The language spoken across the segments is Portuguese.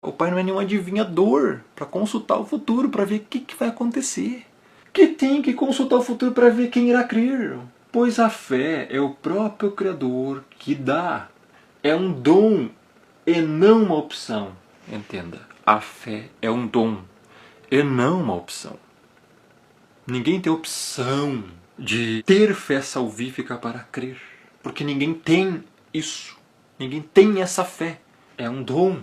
O pai não é nenhum adivinhador para consultar o futuro, para ver o que vai acontecer. Que tem que consultar o futuro para ver quem irá crer. Pois a fé é o próprio Criador que dá. É um dom e não uma opção. Entenda, a fé é um dom e não uma opção. Ninguém tem opção de ter fé salvífica para crer. Porque ninguém tem isso. Ninguém tem essa fé. É um dom.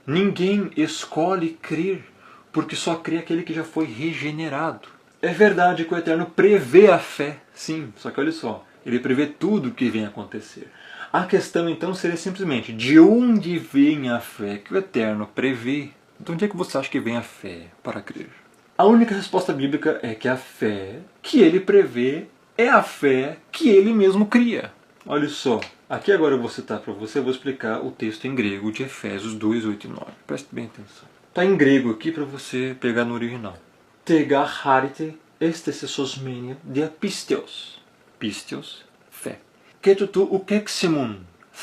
Ninguém escolhe crer, porque só crê aquele que já foi regenerado. É verdade que o Eterno prevê a fé, sim, só que olha só, ele prevê tudo o que vem acontecer. A questão então seria simplesmente, de onde vem a fé que o Eterno prevê? De onde é que você acha que vem a fé para crer? A única resposta bíblica é que a fé que ele prevê é a fé que ele mesmo cria. Olha só, aqui agora eu vou citar para você, eu vou explicar o texto em grego de Efésios 2, 8 e 9. Preste bem atenção. Está em grego aqui para você pegar no original. Tega harite estesesosmenia dia pisteos. Pisteos, fé. Ketutu ukeximum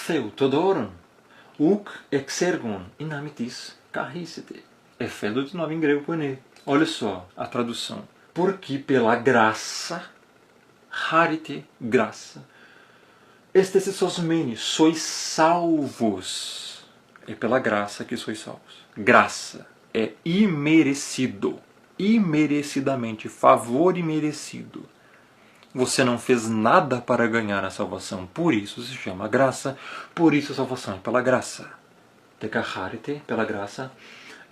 theutodoron uk exergon inamitis caricete. É fé 2 e 9 em grego poene. Olha só a tradução. Porque pela graça, harite, graça, estesesosmeni, sois salvos. É pela graça que sois salvos. Graça é imerecido. Imerecidamente, favor imerecido. Você não fez nada para ganhar a salvação, por isso se chama graça, por isso a salvação é pela graça. Decacharite, pela graça.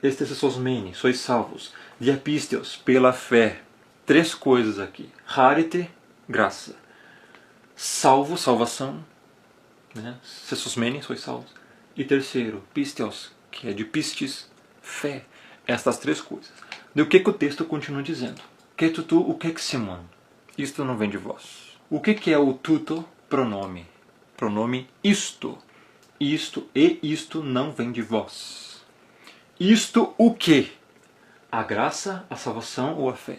Estesesosmeni, sois salvos. Diapisteos, pela fé. 3 coisas aqui. Harite, graça. Salvo, salvação, né? Sesosmeni, sois salvos. E terceiro, pisteos, que é de pistes, fé. Estas 3 coisas. E o que o texto continua dizendo? Que tutu o que simon? Isto não vem de vós. O que é o tuto? Pronome. Pronome isto. Isto e isto não vem de vós. Isto o que? A graça, a salvação ou a fé?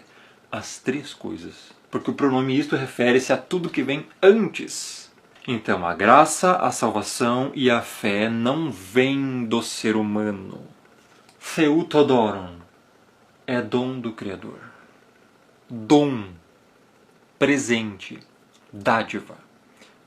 As 3 coisas. Porque o pronome isto refere-se a tudo que vem antes. Então, a graça, a salvação e a fé não vêm do ser humano. Theutodoron é dom do Criador. Dom, presente, dádiva.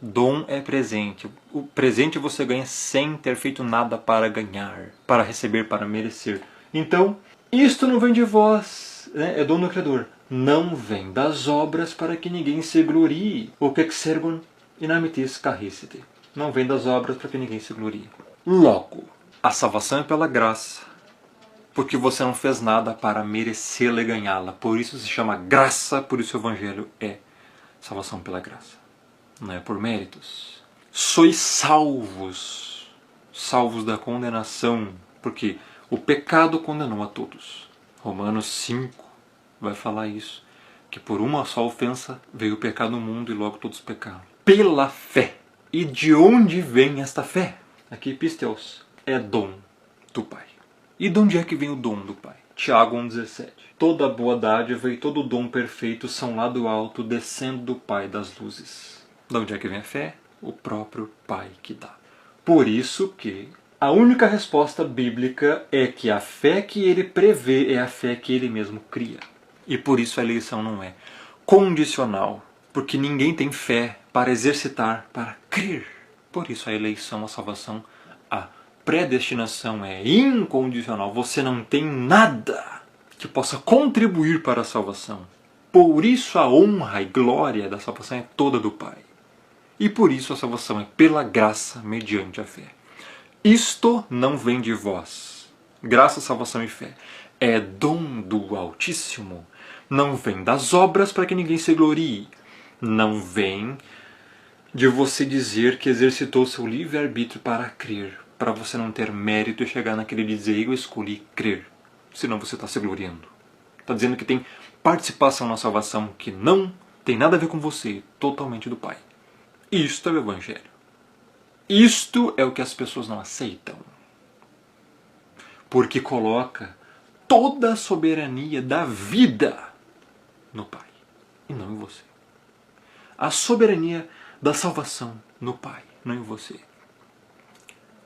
Dom é presente. O presente você ganha sem ter feito nada para ganhar, para receber, para merecer. Então, isto não vem de vós, né? É dom do Criador. Não vem das obras para que ninguém se glorie. O que exergon inamitis caricete. Não vem das obras para que ninguém se glorie. Logo, a salvação é pela graça, porque você não fez nada para merecê-la e ganhá-la. Por isso se chama graça, por isso o Evangelho é salvação pela graça. Não é por méritos. Sois salvos. Salvos da condenação, porque o pecado condenou a todos. Romanos 5 vai falar isso. Que por uma só ofensa veio o pecado no mundo e logo todos pecaram. Pela fé. E de onde vem esta fé? Aqui, pisteos, é dom do Pai. E de onde é que vem o dom do Pai? Tiago 1,17. Toda boa dádiva e todo dom perfeito são lá do alto, descendo do Pai das luzes. De onde é que vem a fé? O próprio Pai que dá. Por isso que a única resposta bíblica é que a fé que ele prevê é a fé que ele mesmo cria. E por isso a eleição não é condicional, porque ninguém tem fé para exercitar, para crer. Por isso a eleição, a salvação, a predestinação é incondicional. Você não tem nada que possa contribuir para a salvação. Por isso a honra e glória da salvação é toda do Pai. E por isso a salvação é pela graça mediante a fé. Isto não vem de vós. Graça, salvação e fé. É dom do Altíssimo. Não vem das obras para que ninguém se glorie. Não vem de você dizer que exercitou seu livre-arbítrio para crer. Para você não ter mérito e chegar naquele dizer eu escolhi crer. Senão você está se gloriando. Está dizendo que tem participação na salvação que não tem nada a ver com você. Totalmente do Pai. Isto é o Evangelho. Isto é o que as pessoas não aceitam. Porque coloca toda a soberania da vida no Pai. E não em você. A soberania da salvação no Pai, não em você.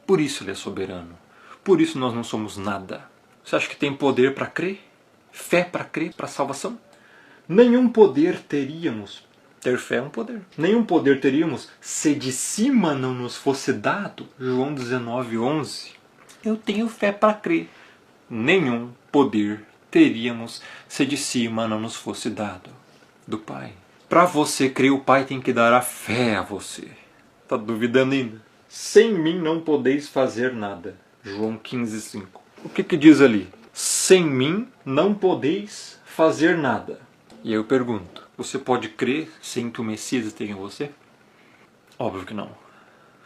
Por isso ele é soberano. Por isso nós não somos nada. Você acha que tem poder para crer? Fé para crer, para salvação? Nenhum poder teríamos. Ter fé é um poder. Nenhum poder teríamos se de cima não nos fosse dado. João 19:11. Eu tenho fé para crer. Nenhum poder teríamos se de cima não nos fosse dado do Pai. Para você crer, o Pai tem que dar a fé a você. Está duvidando ainda? Sem mim não podeis fazer nada. João 15:5. O que diz ali? Sem mim não podeis fazer nada. E eu pergunto, você pode crer sem que o Messias esteja em você? Óbvio que não.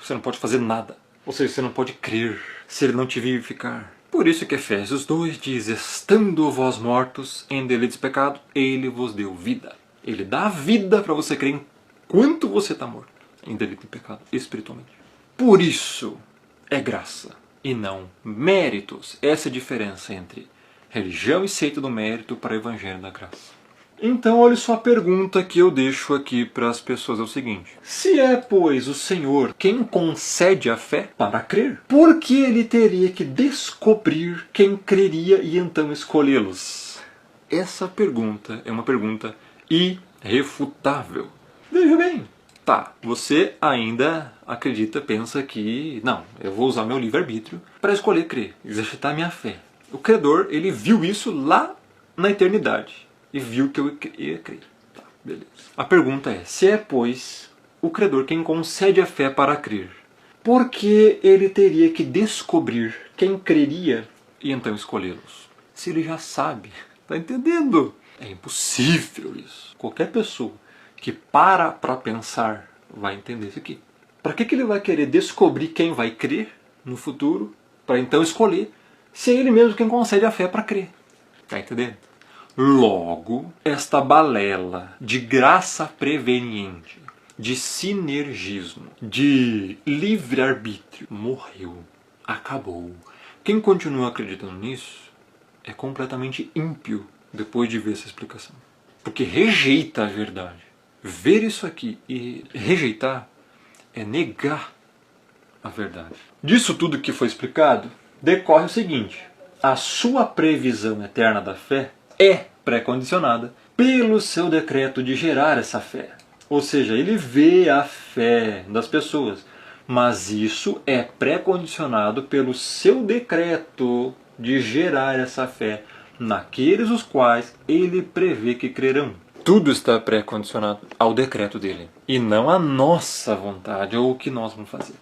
Você não pode fazer nada. Ou seja, você não pode crer se ele não te vivificar. Por isso que Efésios 2 diz, estando vós mortos em delitos e pecado, ele vos deu vida. Ele dá vida para você crer enquanto você está morto em delito e pecado, espiritualmente. Por isso é graça e não méritos. Essa é a diferença entre religião e seita do mérito para o evangelho da graça. Então, olha só a pergunta que eu deixo aqui para as pessoas, é o seguinte. Se é, pois, o Senhor quem concede a fé para crer, por que ele teria que descobrir quem creria e então escolhê-los? Essa pergunta é uma pergunta irrefutável. Veja bem. Tá, você ainda acredita, pensa que, não, eu vou usar meu livre-arbítrio para escolher crer, exercitar minha fé. O credor, ele viu isso lá na eternidade. E viu que eu ia crer. Tá, beleza. A pergunta é, se é, pois, o credor quem concede a fé para crer, por que ele teria que descobrir quem creria e então escolhê-los? Se ele já sabe. Tá entendendo? É impossível isso. Qualquer pessoa que para pensar vai entender isso aqui. Para que ele vai querer descobrir quem vai crer no futuro, para então escolher, se é ele mesmo quem concede a fé para crer? Tá entendendo? Logo, esta balela de graça preveniente, de sinergismo, de livre-arbítrio, morreu, acabou. Quem continua acreditando nisso é completamente ímpio depois de ver essa explicação. Porque rejeita a verdade. Ver isso aqui e rejeitar é negar a verdade. Disso tudo que foi explicado, decorre o seguinte. A sua previsão eterna da fé é pré-condicionada pelo seu decreto de gerar essa fé. Ou seja, ele vê a fé das pessoas, mas isso é pré-condicionado pelo seu decreto de gerar essa fé naqueles os quais ele prevê que crerão. Tudo está pré-condicionado ao decreto dele, e não à nossa vontade ou o que nós vamos fazer.